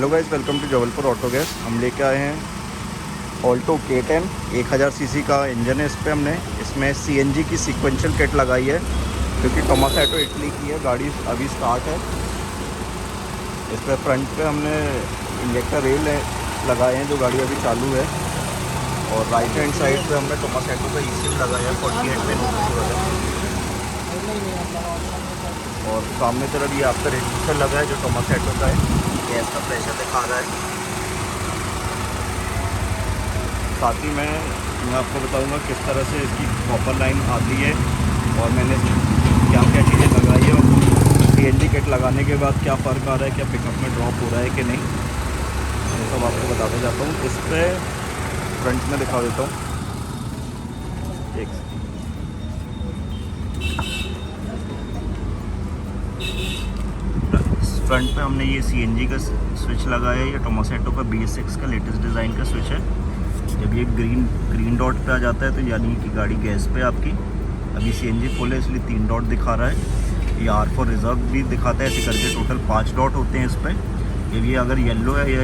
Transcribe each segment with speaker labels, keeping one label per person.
Speaker 1: Hello guys, welcome to Jabalpur auto gas. हम लेके आए हैं ऑल्टो K10 1000 सीसी का इंजन है। इस पर हमने इसमें CNG की सीक्वेंशियल किट लगाई है, क्योंकि टोमासेटो इटली की है गाड़ी, अभी स्टार्ट है। इस पर फ्रंट पे हमने इंजेक्टर रेल लगाए हैं जो गाड़ी अभी चालू है, और राइट हैंड साइड पे हमने टोमासेटो का eSIM लगाया है 48 पिन वाला, और सामने तरफ ये आपका रेडिएटर लगा है जो टोमासेटो का है। गैस का प्रेशर दिखा रहा है। साथ ही मैं आपको बताऊंगा किस तरह से इसकी प्रॉपर लाइन आती है, और मैंने क्या क्या चीज़ें लगाई है, और CNG किट लगाने के बाद क्या फ़र्क आ रहा है, क्या पिकअप में ड्रॉप हो रहा है कि नहीं, ये सब आपको बताता जाता हूँ। इस पर फ्रंट में दिखा देता हूँ। एक फ्रंट पे हमने ये CNG का स्विच लगाया है। ये टोमासेटो का BS6 का लेटेस्ट डिज़ाइन का स्विच है। जब ये ग्रीन डॉट पे आ जाता है तो यानी कि गाड़ी गैस पे आपकी। अभी CNG फुल है इसलिए 3 डॉट दिखा रहा है। ये R4 रिजर्व भी दिखाता है। ऐसे करके टोटल 5 डॉट होते हैं इस पर। जब ये अगर येलो है या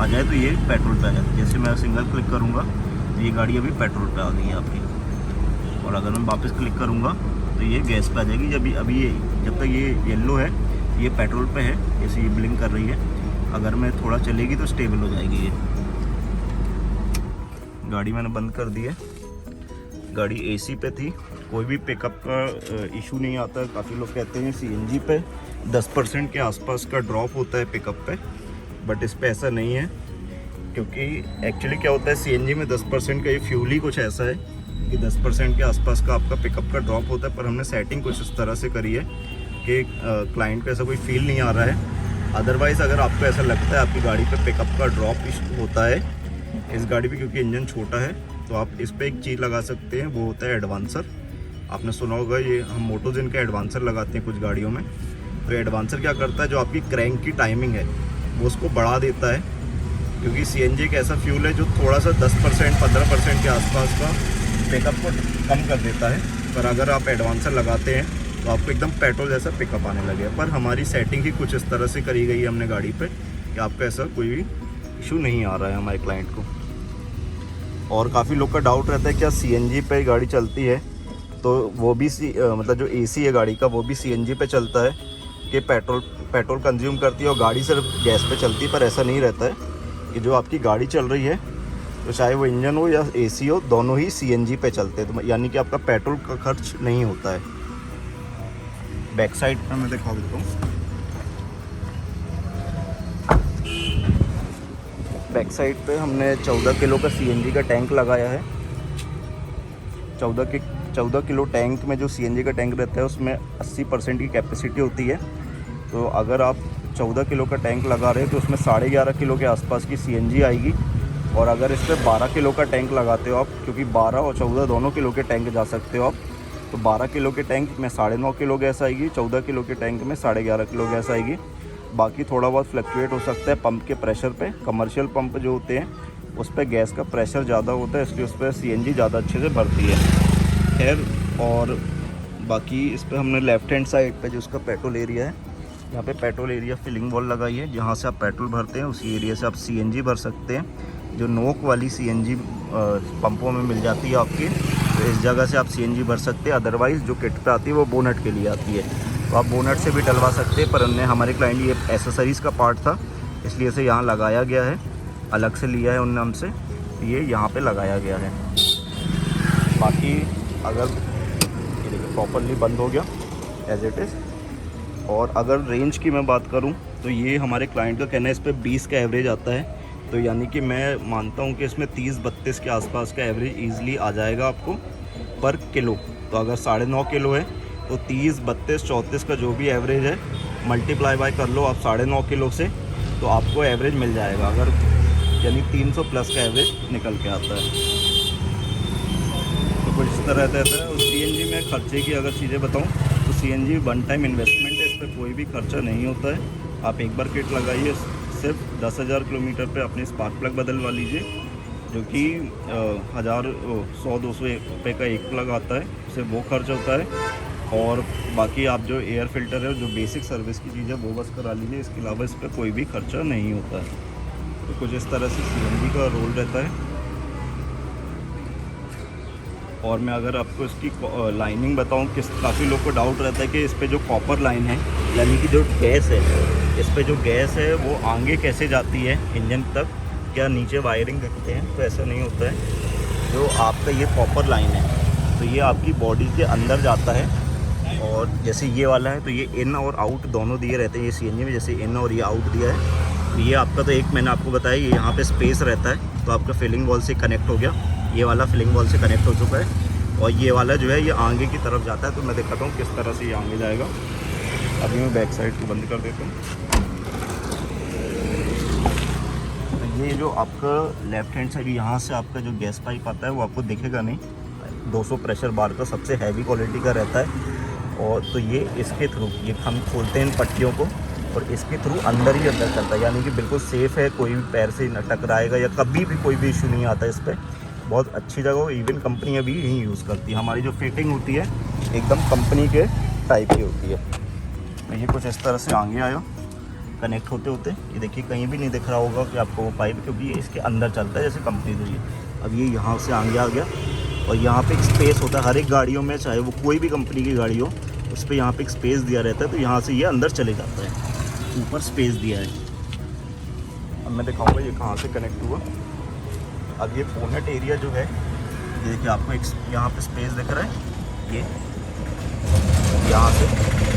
Speaker 1: आ जाए तो ये पेट्रोल पे आ जाए। जैसे मैं सिंगल क्लिक करूँगा तो ये गाड़ी अभी पेट्रोल पे आ गई है आपकी, और अगर मैं वापस क्लिक करूँगा तो ये गैस पे आ जाएगी। जब तक ये येलो है ये पेट्रोल पे है, जैसे ये ब्लिंक कर रही है। अगर मैं थोड़ा चलेगी तो स्टेबल हो जाएगी ये। गाड़ी मैंने बंद कर दी है। गाड़ी AC पे थी, कोई भी पिकअप का इशू नहीं आता है। काफ़ी लोग कहते हैं CNG पे 10% के आसपास का ड्रॉप होता है पिकअप पे, बट इस पे ऐसा नहीं है। क्योंकि एक्चुअली क्या होता है, CNG में 10% का ये फ्यूल ही कुछ ऐसा है कि 10% के आसपास का आपका पिकअप का ड्रॉप होता है। पर हमने सेटिंग कुछ इस तरह से करी है कि क्लाइंट को ऐसा कोई फील नहीं आ रहा है। अदरवाइज़ अगर आपको ऐसा लगता है आपकी गाड़ी पे पिकअप का ड्रॉप होता है इस गाड़ी पे, क्योंकि इंजन छोटा है, तो आप इस पे एक चीज़ लगा सकते हैं, वो होता है एडवांसर। आपने सुना होगा, ये हम मोटोजिन का एडवांसर लगाते हैं कुछ गाड़ियों में। तो एडवांसर क्या करता है, जो आपकी क्रैंक की टाइमिंग है वो उसको बढ़ा देता है। क्योंकि CNG एक ऐसा फ्यूल है जो थोड़ा सा 10% 15% के आसपास का पिकअप को कम कर देता है। पर अगर आप एडवांसर लगाते हैं तो आपको एकदम पेट्रोल जैसा पिकअप आने लगे। पर हमारी सेटिंग ही कुछ इस तरह से करी गई है हमने गाड़ी पे कि आपको ऐसा कोई भी इशू नहीं आ रहा है हमारे क्लाइंट को। और काफ़ी लोग का डाउट रहता है क्या CNG पे गाड़ी चलती है तो वो भी मतलब जो AC है गाड़ी का वो भी CNG पे चलता है कि पेट्रोल कंज्यूम करती है और गाड़ी सिर्फ गैस पे चलती है। पर ऐसा नहीं रहता है कि जो आपकी गाड़ी चल रही है, तो चाहे वो इंजन हो या AC हो, दोनों ही CNG पे चलते हैं। तो यानी कि आपका पेट्रोल का खर्च नहीं होता है। बैक साइड पर मैं दिखा देता हूँ। बैक साइड पे हमने 14 किलो का CNG का टैंक लगाया है। 14 किलो टैंक में जो CNG का टैंक रहता है उसमें 80% की कैपेसिटी होती है। तो अगर आप 14 किलो का टैंक लगा रहे हैं तो उसमें 11.5 किलो के आसपास की CNG आएगी। और अगर इस पर 12 किलो का टैंक लगाते हो आप, क्योंकि 12 और 14 दोनों किलो के टैंक जा सकते हो आप, तो 12 किलो के टैंक में 9.5 किलो गैस आएगी, 14 किलो के टैंक में 11.5 किलो गैस आएगी। बाकी थोड़ा बहुत फ्लक्चुएट हो सकता है पंप के प्रेशर पे। कमर्शियल पंप जो होते हैं उस पर गैस का प्रेशर ज़्यादा होता है, इसलिए उस पर CNG ज़्यादा अच्छे से भरती है। खैर, और बाकी इस पर हमने लेफ़्ट हैंड साइड पे जो उसका पेट्रोल एरिया है, यहाँ पे पेट्रोल एरिया फिलिंग वॉल लगाई है, जहाँ से आप पेट्रोल भरते हैं उसी एरिया से आप CNG भर सकते हैं। जो नोक वाली CNG पंपों में मिल जाती है आपकी, तो इस जगह से आप CNG भर सकते हैं। अदरवाइज़ जो किट पे आती है वो बोनट के लिए आती है, तो आप बोनट से भी डलवा सकते हैं। पर हमने हमारे क्लाइंट ये एसेसरीज़ का पार्ट था इसलिए इसे यहाँ लगाया गया है, अलग से लिया है उनने हमसे, ये यहाँ पे लगाया गया है। बाकी अगर ये देखिए प्रॉपरली बंद हो गया एज इट इज़। और अगर रेंज की मैं बात करूँ तो ये हमारे क्लाइंट का कहना है इस पर 20 का एवरेज आता है। तो यानी कि मैं मानता हूँ कि इसमें 30-32 के आसपास का एवरेज ईज़िली आ जाएगा आपको पर किलो। तो अगर 9.5 किलो है तो 30, 32, 34 का जो भी एवरेज है मल्टीप्लाई बाय कर लो आप 9.5 किलो से, तो आपको एवरेज मिल जाएगा। अगर यानी 300 प्लस का एवरेज निकल के आता है। तो कुछ इस तरह रहता है। और CNG में खर्चे की अगर चीज़ें बताऊँ तो CNG वन टाइम इन्वेस्टमेंट है, इस पर कोई भी खर्चा नहीं होता है। आप एक बार किट लगाइए, सिर्फ 10,000 किलोमीटर पे अपनी स्पार्क प्लग बदलवा लीजिए, जो कि 100-200 रुपये का एक प्लग आता है, सिर्फ वो खर्च होता है। और बाकी आप जो एयर फिल्टर है, जो बेसिक सर्विस की चीज़ है वो बस करा लीजिए, इसके अलावा इस पर कोई भी खर्चा नहीं होता है। तो कुछ इस तरह से CNG का रोल रहता है। और मैं अगर आपको इसकी लाइनिंग बताऊं, काफ़ी लोग को डाउट रहता है कि इस पे जो कॉपर लाइन है, यानी कि जो गैस है, इस पे जो गैस है वो आगे कैसे जाती है इंजन तक, क्या नीचे वायरिंग रखते हैं? तो ऐसा नहीं होता है। जो आपका ये कॉपर लाइन है तो ये आपकी बॉडी के अंदर जाता है, और जैसे ये वाला है तो ये इन और आउट दोनों दिए रहते हैं। ये CNG में जैसे इन और ये आउट दिया है, तो ये आपका तो एक मैंने आपको बताया, ये यहाँ पे स्पेस रहता है, तो आपका फिलिंग वॉल से कनेक्ट हो गया, ये वाला फिलिंग वॉल से कनेक्ट हो चुका है। और ये वाला जो है ये आगे की तरफ जाता है, तो मैं दिखाता हूँ किस तरह से ये आगे जाएगा। अभी मैं बैक साइड को बंद कर देता हूँ। ये जो आपका लेफ्ट हैंड साइड, यहाँ से आपका जो गैस पाइप आता है वो आपको दिखेगा नहीं, 200 प्रेशर बार का सबसे हैवी क्वालिटी का रहता है। और तो ये इसके थ्रू ये हम खोलते हैं इन पट्टियों को, और इसके थ्रू अंदर ही अंदर चलता है, यानी कि बिल्कुल सेफ़ है, कोई भी पैर से न टकराएगा या कभी भी कोई भी इशू नहीं आता इस पर। बहुत अच्छी जगह, इवन कंपनी अभी यही यूज़ करती है। हमारी जो फिटिंग होती है एकदम कंपनी के टाइप की होती है। तो ये कुछ इस तरह से आगे आया कनेक्ट होते होते, ये देखिए कहीं भी नहीं दिख रहा होगा कि आपको वो पाइप, क्योंकि ये इसके अंदर चलता है जैसे कंपनी तो ये। अब ये यहाँ से आगे आ गया, और यहाँ पे एक स्पेस होता है हर एक गाड़ियों में, चाहे वो कोई भी कंपनी की गाड़ी हो, उस पर यहाँ पे एक स्पेस दिया रहता है, तो यहाँ से ये अंदर चले जाता है, ऊपर स्पेस दिया है। अब मैं दिखाऊंगा ये कहाँ से कनेक्ट हुआ। अब ये बोनेट एरिया जो है, ये देखिए आपको एक यहाँ पे स्पेस दिख रहा है, ये यहाँ से,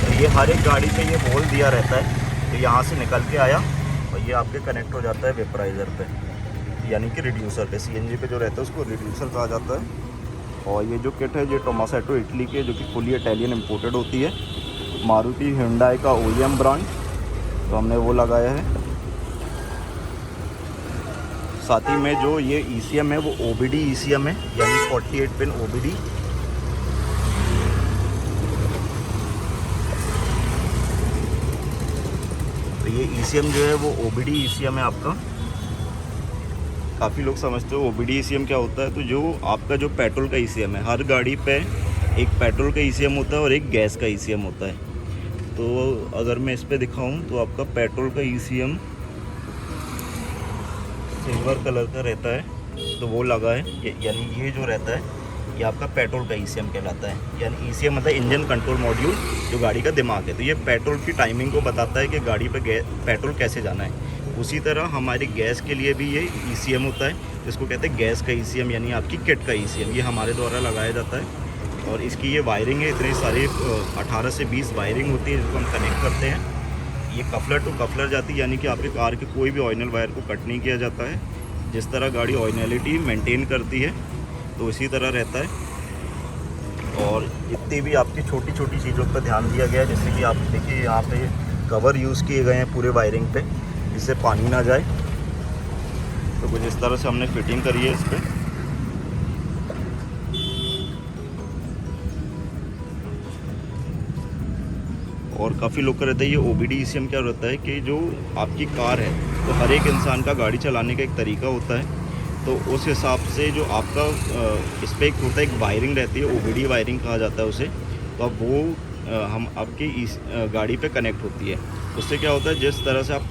Speaker 1: तो ये हर एक गाड़ी पे ये होल दिया रहता है, तो यहाँ से निकल के आया और ये आपके कनेक्ट हो जाता है वेपराइज़र पे, यानी कि रिड्यूसर पे। CNG पे जो रहता है उसको रिड्यूसर कहा जाता है। और ये जो किट है ये टोमासेटो इटली के, जो कि फुली इटालियन इम्पोर्टेड होती है, मारुति हुंडई का OEM ब्रांड, तो हमने वो लगाया है। साथ ही में जो ये ECM है वो OBD ECM है, यानी 48 पिन OBD। तो ये ECM जो है वो OBD ECM है आपका। काफ़ी लोग समझते हो OBD ECM क्या होता है, तो जो आपका जो पेट्रोल का ECM है, हर गाड़ी पे एक पेट्रोल का ECM होता है और एक गैस का ECM होता है। तो अगर मैं इस पे दिखाऊं तो आपका पेट्रोल का ECM सिल्वर कलर का रहता है, तो वो लगा है, यानी ये जो रहता है ये आपका पेट्रोल का ECM कहलाता है। यानी ECM मतलब इंजन कंट्रोल मॉड्यूल, जो गाड़ी का दिमाग है। तो ये पेट्रोल की टाइमिंग को बताता है कि गाड़ी पे पेट्रोल कैसे जाना है। उसी तरह हमारी गैस के लिए भी ये ECM होता है, जिसको कहते हैं गैस का ECM, यानी आपकी किट का ECM, ये हमारे द्वारा लगाया जाता है। और इसकी ये वायरिंग है, इतनी सारी 18 से 20 वायरिंग होती है जिसको हम कनेक्ट करते हैं। ये कफलर टू कफलर जाती है, यानी कि आपके कार के कोई भी ऑयनल वायर को कट नहीं किया जाता है। जिस तरह गाड़ी ऑयनलिटी मेंटेन करती है तो इसी तरह रहता है। और इतनी भी आपकी छोटी छोटी चीज़ों पर ध्यान दिया गया है, जैसे कि आप देखिए यहाँ पे कवर यूज़ किए गए हैं पूरे वायरिंग पे, जिससे पानी ना जाए। तो कुछ इस तरह से हमने फिटिंग करी है इस पर। और काफ़ी लोग का रहता है ये OBD ECM क्या रहता है कि जो आपकी कार है, तो हर एक इंसान का गाड़ी चलाने का एक तरीका होता है, तो उस हिसाब से जो आपका इस पर एक होता है, एक वायरिंग रहती है, OBD वायरिंग कहा जाता है उसे। तो अब वो हम आपकी गाड़ी पे कनेक्ट होती है। उससे क्या होता है, जिस तरह से आप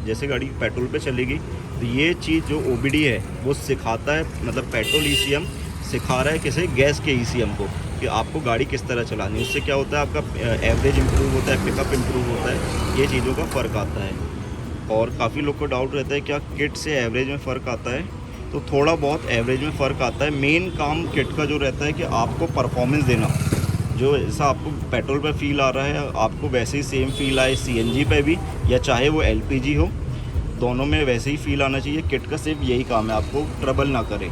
Speaker 1: जैसे गाड़ी पेट्रोल पे चलेगी, तो ये चीज़ जो OBD है वो सिखाता है, मतलब पेट्रोल ECM सिखा रहा है किसे, गैस के ECM को, कि आपको गाड़ी किस तरह चलानी है। उससे क्या होता है, आपका एवरेज इंप्रूव होता है, पिकअप इंप्रूव होता है, ये चीज़ों का फ़र्क आता है। और काफ़ी लोग को डाउट रहता है क्या किट से एवरेज में फ़र्क आता है, तो थोड़ा बहुत एवरेज में फ़र्क आता है। मेन काम किट का जो रहता है कि आपको परफॉर्मेंस देना, जो ऐसा आपको पेट्रोल पे फील आ रहा है आपको वैसे ही सेम फील आए CNG पे भी, या चाहे वो LPG हो, दोनों में वैसे ही फील आना चाहिए। किट का सिर्फ यही काम है, आपको ट्रबल ना करे।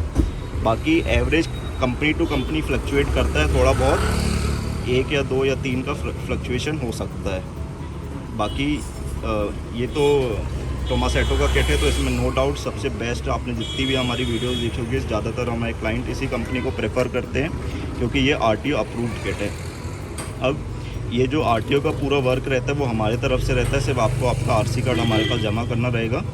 Speaker 1: बाकी average company to company fluctuate करता है, थोड़ा बहुत 1 या 2 या 3 का फ्लक्चुएशन हो सकता है। बाकी ये तो टोमासेटो का किट है, तो इसमें नो डाउट सबसे बेस्ट, आपने जितनी भी हमारी वीडियोस देखी होगी, ज़्यादातर हमारे क्लाइंट इसी कंपनी को प्रेफर करते हैं, क्योंकि ये RTO अप्रूव्ड किट है। अब ये जो RTO का पूरा वर्क रहता है वो हमारे तरफ से रहता है, सिर्फ आपको आपका RC कार्ड हमारे पास जमा करना रहेगा।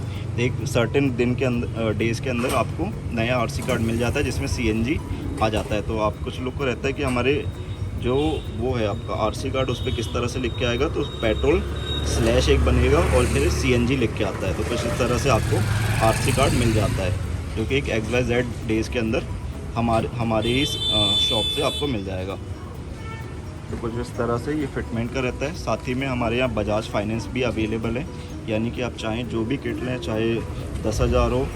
Speaker 1: एक सर्टेन दिन के अंदर, डेज़ के अंदर आपको नया RC कार्ड मिल जाता है, जिसमें CNG आ जाता है। तो आप कुछ लोग को रहता है कि हमारे जो वो है आपका आरसी कार्ड, उस पर किस तरह से लिख के आएगा, तो पेट्रोल स्लैश एक बनेगा और फिर CNG लिख के आता है। तो कुछ इस तरह से आपको आरसी कार्ड मिल जाता है, जो कि एक XYZ डेज़ के अंदर हमारी ही शॉप से आपको मिल जाएगा। तो कुछ इस तरह से ये फिटमेंट का रहता है। साथ ही में हमारे यहाँ बजाज फाइनेंस भी अवेलेबल है, यानी कि आप चाहें जो भी किट लें, चाहे 10,000 हो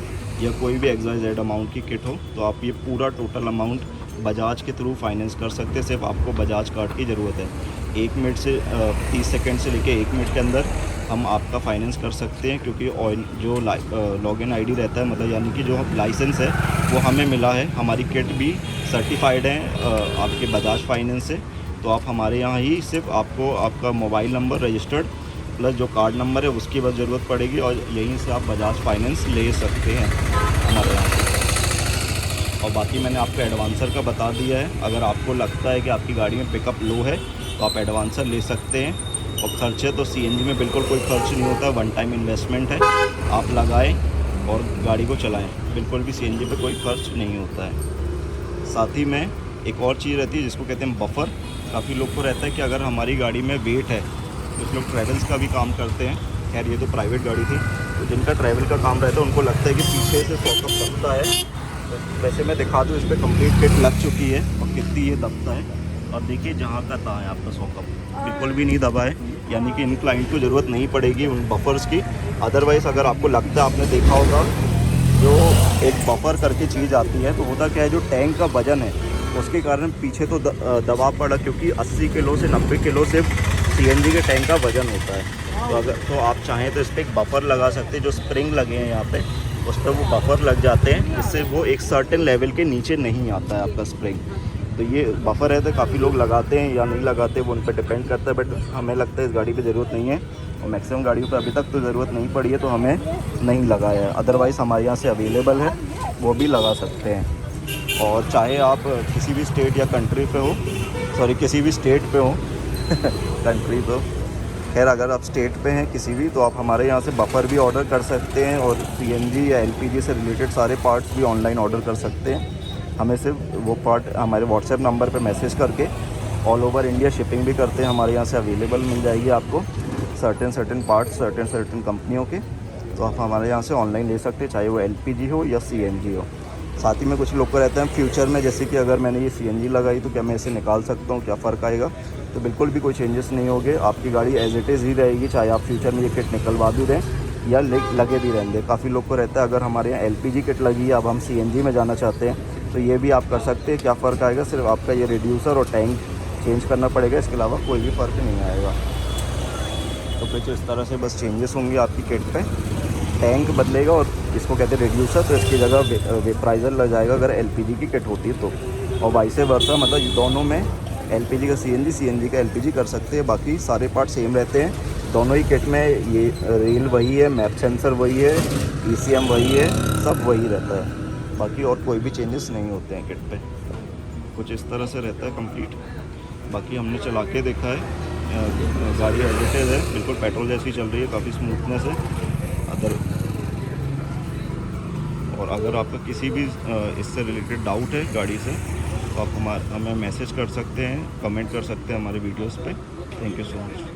Speaker 1: या कोई भी XYZ अमाउंट की किट हो, तो आप ये पूरा टोटल अमाउंट बजाज के थ्रू फाइनेंस कर सकते हैं। सिर्फ आपको बजाज कार्ड की ज़रूरत है। 1 मिनट से 30 सेकंड से लेके 1 मिनट के अंदर हम आपका फाइनेंस कर सकते हैं, क्योंकि ऑयल जो लॉगिन आईडी रहता है, मतलब यानी कि जो लाइसेंस है वो हमें मिला है। हमारी किट भी सर्टिफाइड है आपके बजाज फाइनेंस से। तो आप हमारे यहाँ ही सिर्फ आपको आपका मोबाइल नंबर रजिस्टर्ड प्लस जो कार्ड नंबर है उसकी बस ज़रूरत पड़ेगी, और यहीं से आप बजाज फाइनेंस ले सकते हैं हमारे यहाँ से। और बाकी मैंने आपको एडवांसर का बता दिया है। अगर आपको लगता है कि आपकी गाड़ी में पिकअप लो है तो आप एडवांसर ले सकते हैं। और खर्चे तो CNG में बिल्कुल कोई खर्च नहीं होता, वन टाइम इन्वेस्टमेंट है, आप लगाएं और गाड़ी को चलाएं। बिल्कुल भी CNG पे कोई खर्च नहीं होता है। साथ ही में एक और चीज़ रहती है जिसको कहते हैं बफ़र। काफ़ी लोग को रहता है कि अगर हमारी गाड़ी में वेट है, कुछ लोग ट्रैवल्स का भी काम करते हैं, खैर ये तो प्राइवेट गाड़ी थी, तो जिनका ट्रैवल का काम रहता है उनको लगता है कि पीछे से सॉकअप दबता है। तो वैसे मैं दिखा दूँ, इस पर कंप्लीट किट लग चुकी है और कितनी ये दबता है। और देखिए जहाँ का तहाँ है आपका सॉकअप, बिल्कुल भी नहीं दबा है, यानी कि इन क्लाइंट को ज़रूरत नहीं पड़ेगी उन बफ़र्स की। अदरवाइज़ अगर आपको लगता है, आपने देखा होगा जो एक बफ़र करके चीज़ आती है, तो होता क्या है, जो टैंक का वज़न है उसके कारण पीछे तो दबाव पड़ा, क्योंकि 80 किलो से 90 किलो सिर्फ CNG के टैंक का वज़न होता है। तो अगर तो आप चाहें तो इस पर एक बफ़र लगा सकते हैं। जो स्प्रिंग लगे हैं यहाँ पे उस पर वो बफ़र लग जाते हैं, इससे वो एक सर्टेन लेवल के नीचे नहीं आता है आपका स्प्रिंग। तो ये बफ़र है, तो काफ़ी लोग लगाते हैं या नहीं लगाते, वो उन पर डिपेंड करता है। बट हमें लगता है इस गाड़ी पे ज़रूरत नहीं है, और मैक्सिमम गाड़ियों पे अभी तक तो ज़रूरत नहीं पड़ी है, तो हमें नहीं लगाया है। अदरवाइज़ हमारे यहाँ से अवेलेबल है, वो भी लगा सकते हैं। और चाहे आप किसी भी स्टेट या कंट्री पे हो, सॉरी किसी भी स्टेट पे हो कंट्री तो खैर, अगर आप स्टेट पे हैं किसी भी, तो आप हमारे यहाँ से बफ़र भी ऑर्डर कर सकते हैं, और CNG या LPG से रिलेटेड सारे पार्ट्स भी ऑनलाइन ऑर्डर कर सकते हैं। हमें सिर्फ वो पार्ट हमारे व्हाट्सएप नंबर पे मैसेज करके ऑल ओवर इंडिया शिपिंग भी करते हैं, हमारे यहाँ से अवेलेबल मिल जाएगी आपको सर्टेन पार्ट्स सर्टेन कंपनियों के। तो आप हमारे यहाँ से ऑनलाइन ले सकते हैं, चाहे वो LPG हो या CNG हो। साथ ही में कुछ लोग को रहता है फ्यूचर में, जैसे कि अगर मैंने ये CNG लगाई तो क्या मैं इसे निकाल सकता हूँ, क्या फ़र्क आएगा? तो बिल्कुल भी कोई चेंजेस नहीं होंगे, आपकी गाड़ी एज इट इज़ ही रहेगी, चाहे आप फ्यूचर में ये किट निकलवा भी दें या लगे भी रहेंगे। काफ़ी लोग को रहता है अगर हमारे यहाँ LPG किट लगी है, अब हम CNG में जाना चाहते हैं, तो ये भी आप कर सकते हैं। क्या फ़र्क आएगा? सिर्फ आपका ये रिड्यूसर और टैंक चेंज करना पड़ेगा, इसके अलावा कोई भी फ़र्क नहीं आएगा। तो कुछ इस तरह से बस चेंजेस होंगे आपकी किट पे। टैंक बदलेगा और इसको कहते हैं रिड्यूसर, तो इसकी जगह वेपराइज़र लग जाएगा अगर LPG की किट होती है तो। और वाइस वर्सा, मतलब दोनों में LPG का CNG का LPG कर सकते हैं। बाकी सारे पार्ट सेम रहते हैं दोनों ही किट में। ये रेल वही है, मैप सेंसर वही है, ECM वही है, सब वही रहता है। बाकी और कोई भी चेंजेस नहीं होते हैं किट पे। कुछ इस तरह से रहता है कंप्लीट। बाकी हमने चला के देखा है, गाड़ी एडिटेड है, बिल्कुल पेट्रोल जैसी चल रही है, काफ़ी स्मूथनेस है। और अगर आपका किसी भी इससे रिलेटेड डाउट है गाड़ी से, तो आप हमें मैसेज कर सकते हैं, कमेंट कर सकते हैं हमारे वीडियोस पे। Thank you so much.